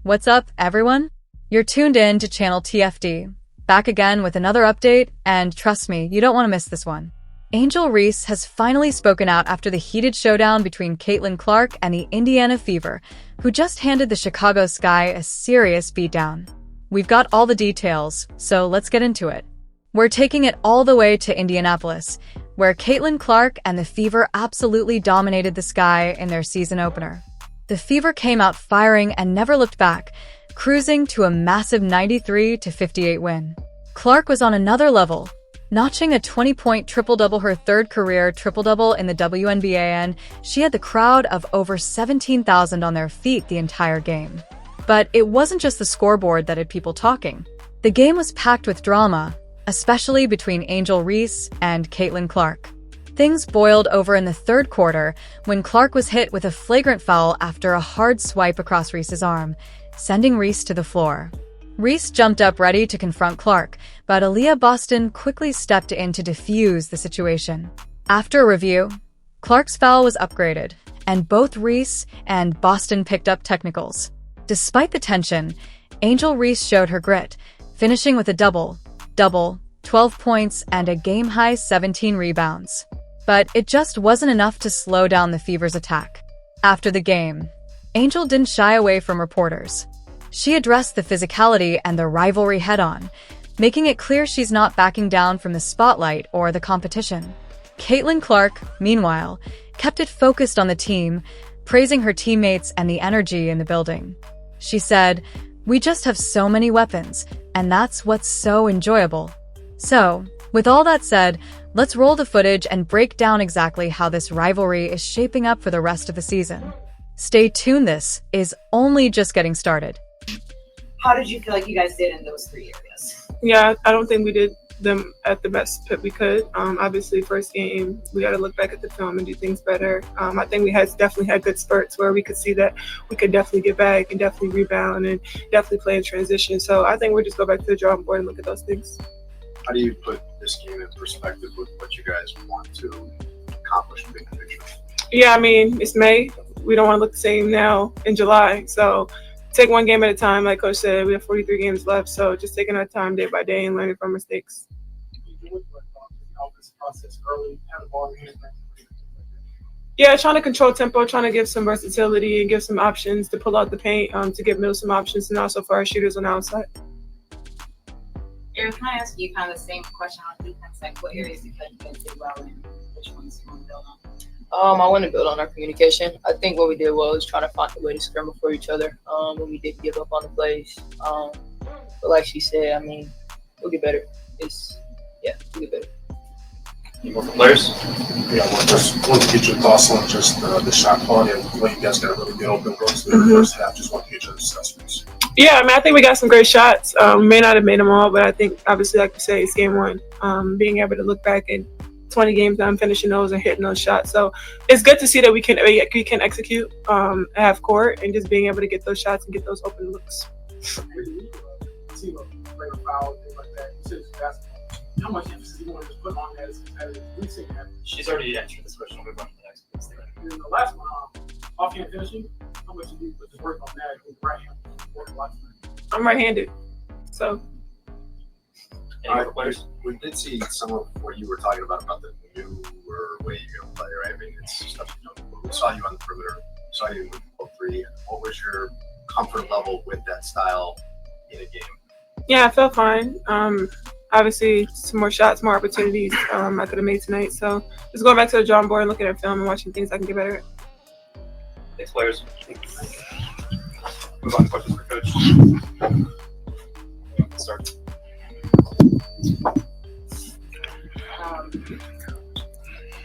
What's up, everyone? You're tuned in to Channel TFD. Back again with another update, and trust me, you don't want to miss this one. Angel Reese has finally spoken out after the heated showdown between Caitlin Clark and the Indiana Fever, who just handed the Chicago Sky a serious beatdown. We've got all the details, so let's get into it. We're taking it all the way to Indianapolis, where Caitlin Clark and the Fever absolutely dominated the Sky in their season opener. The Fever came out firing and never looked back, cruising to a massive 93-58 win. Clark was on another level, notching a 20-point triple-double, her third career triple-double in the WNBA, and she had the crowd of over 17,000 on their feet the entire game. But it wasn't just the scoreboard that had people talking. The game was packed with drama, especially between Angel Reese and Caitlin Clark. Things boiled over in the third quarter when Clark was hit with a flagrant foul after a hard swipe across Reese's arm, sending Reese to the floor. Reese jumped up ready to confront Clark, but Aaliyah Boston quickly stepped in to defuse the situation. After a review, Clark's foul was upgraded, and both Reese and Boston picked up technicals. Despite the tension, Angel Reese showed her grit, finishing with a double, 12 points, and a game-high 17 rebounds. But it just wasn't enough to slow down the Fever's attack. After the game, Angel didn't shy away from reporters. She addressed the physicality and the rivalry head-on, making it clear she's not backing down from the spotlight or the competition. Caitlin Clark, meanwhile, kept it focused on the team, praising her teammates and the energy in the building. She said, "We just have so many weapons, and that's what's so enjoyable." So, with all that said, let's roll the footage and break down exactly how this rivalry is shaping up for the rest of the season. Stay tuned, this is only just getting started. How did you feel like you guys did in those three areas? Yeah, I don't think we did them at the best that we could. Obviously, first game, we got to look back at the film and do things better. I think we definitely had good spurts where we could see that we could definitely get back and definitely rebound and definitely play in transition. So I think we'll just go back to the drawing board and look at those things. How do you put this game in perspective with what you guys want to accomplish in the big picture? Yeah, I mean, it's May. We don't want to look the same now in July. So take one game at a time. Like Coach said, we have 43 games left. So just taking our time day by day and learning from mistakes. Yeah, trying to control tempo, trying to give some versatility and give some options to pull out the paint, to give Mill some options, and also for our shooters on the outside. Eric, can I ask you kind of the same question on defense? Like, what areas do you think you guys did well and which ones you want to build on? I want to build on our communication. I think what we did well is trying to find a way to scramble for each other when we did give up on the plays. But like she said, I mean, we'll get better. We'll get better. Any more for players? Yeah, I just want to get your thoughts on just the shot quality and the way you guys got really good open looks in the first half. Just want to get your assessments. Yeah, I mean, I think we got some great shots. May not have made them all, but I think, obviously, like you say, it's game one. Being able to look back at 20 games down, finishing those and hitting those shots. So it's good to see that we can execute at half court and just being able to get those shots and get those open looks. How much emphasis do you want to put on that as competitive? She's already answered this question. We'll move on to the next one. And then the last one, offhand finishing. How much do you put to work on that with right hand? I'm right-handed, so. Any more for players? We did see some of what you were talking about the newer way you're going to play, right? I mean, it's stuff, we saw you on the perimeter, saw you with 3. What was your comfort level with that style in a game? Yeah, I felt fine. Obviously, some more shots, more opportunities I could have made tonight. So just going back to the drawing board and looking at film and watching things I can get better at. Thanks, players. Move on to questions for Coach. Start.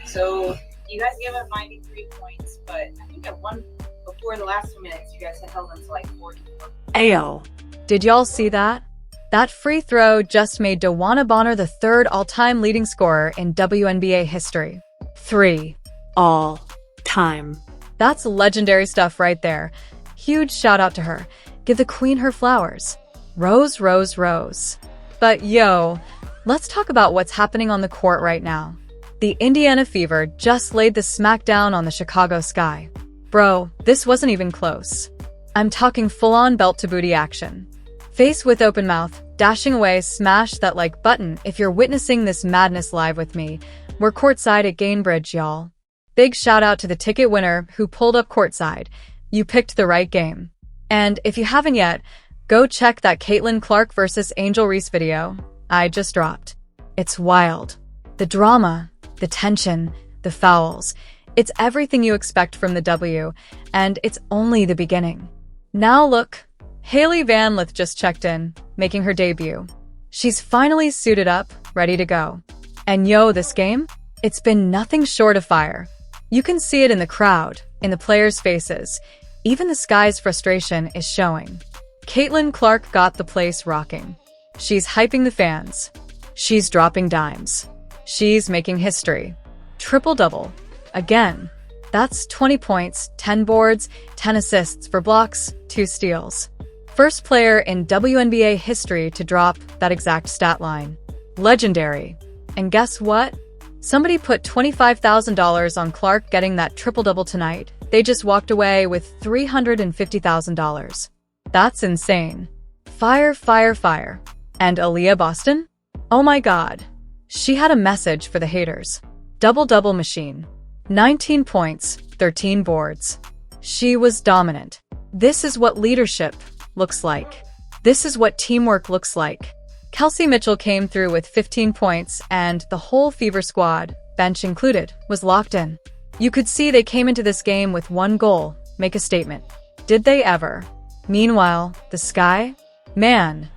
So you guys gave up 93 points, but I think at one before the last 2 minutes, you guys had held them to like 44. Ayo. Did y'all see that? That free throw just made Dewana Bonner the third all-time leading scorer in WNBA history. 3. All time. That's legendary stuff right there. Huge shout out to her. Give the queen her flowers. Rose, rose, rose. But yo, let's talk about what's happening on the court right now. The Indiana Fever just laid the smackdown on the Chicago Sky. Bro, this wasn't even close. I'm talking full-on belt-to-booty action. Face with open mouth, dashing away, smash that like button if you're witnessing this madness live with me. We're courtside at Gainbridge, y'all. Big shout out to the ticket winner who pulled up courtside. You picked the right game. And if you haven't yet, go check that Caitlin Clark versus Angel Reese video I just dropped. It's wild. The drama, the tension, the fouls. It's everything you expect from the W, and it's only the beginning. Now look, Haley Van Lith just checked in, making her debut. She's finally suited up, ready to go. And yo, this game? It's been nothing short of fire. You can see it in the crowd, in the players' faces. Even the Sky's frustration is showing. Caitlin Clark got the place rocking. She's hyping the fans. She's dropping dimes. She's making history. Triple-double. Again. That's 20 points, 10 boards, 10 assists for blocks, 2 steals. First player in WNBA history to drop that exact stat line. Legendary. And guess what? Somebody put $25,000 on Clark getting that triple-double tonight. They just walked away with $350,000. That's insane. Fire, fire, fire. And Aaliyah Boston? Oh my god. She had a message for the haters. Double-double machine. 19 points, 13 boards. She was dominant. This is what leadership looks like. This is what teamwork looks like. Kelsey Mitchell came through with 15 points, and the whole Fever squad, bench included, was locked in. You could see they came into this game with one goal: make a statement. Did they ever? Meanwhile, the Sky? Man.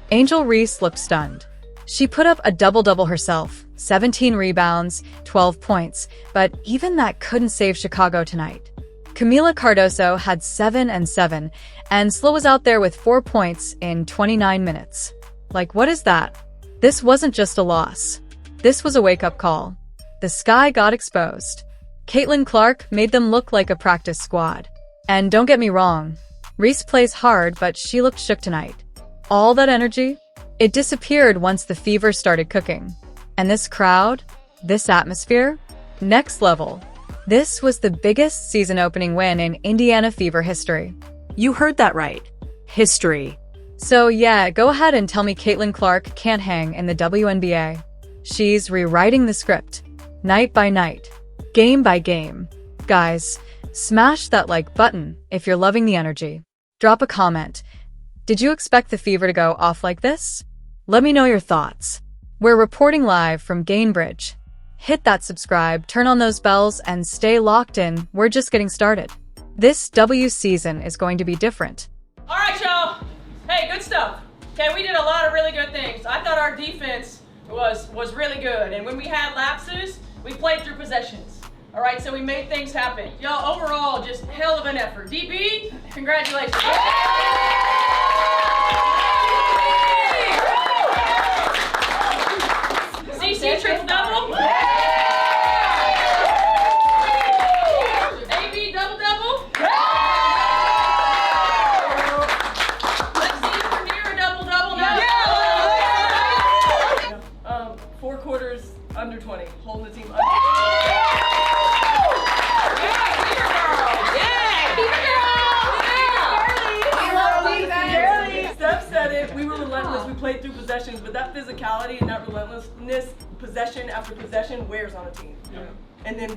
Angel Reese looked stunned. She put up a double-double herself, 17 rebounds, 12 points, but even that couldn't save Chicago tonight. Camila Cardoso had 7 and 7, and Slow was out there with 4 points in 29 minutes. Like, what is that? This wasn't just a loss. This was a wake-up call. The Sky got exposed. Caitlin Clark made them look like a practice squad. And don't get me wrong, Reese plays hard, but she looked shook tonight. All that energy? It disappeared once the Fever started cooking. And this crowd? This atmosphere? Next level. This was the biggest season-opening win in Indiana Fever history. You heard that right. History. So yeah, go ahead and tell me Caitlin Clark can't hang in the WNBA. She's rewriting the script. Night by night. Game by game. Guys, smash that like button if you're loving the energy. Drop a comment. Did you expect the Fever to go off like this? Let me know your thoughts. We're reporting live from Gainbridge. Hit that subscribe, turn on those bells, and stay locked in. We're just getting started. This W season is going to be different. All right, y'all. Hey, good stuff. Okay, we did a lot of really good things. I thought our defense was really good, and when we had lapses, we played through possessions. All right, so we made things happen. Y'all, overall, just hell of an effort. DB, congratulations. CC triple-double. AB double-double. Let's see if we're near a double-double now. 4 quarters under 20, holding the team under 20. We were relentless, we played through possessions, but that physicality and that relentlessness, possession after possession, wears on a team. Yeah. And then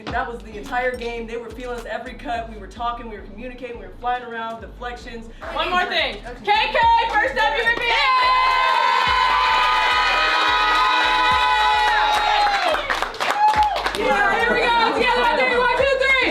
that was the entire game. They were feeling us every cut. We were talking, we were communicating, we were flying around, deflections. One more thing. KK, first WNBA!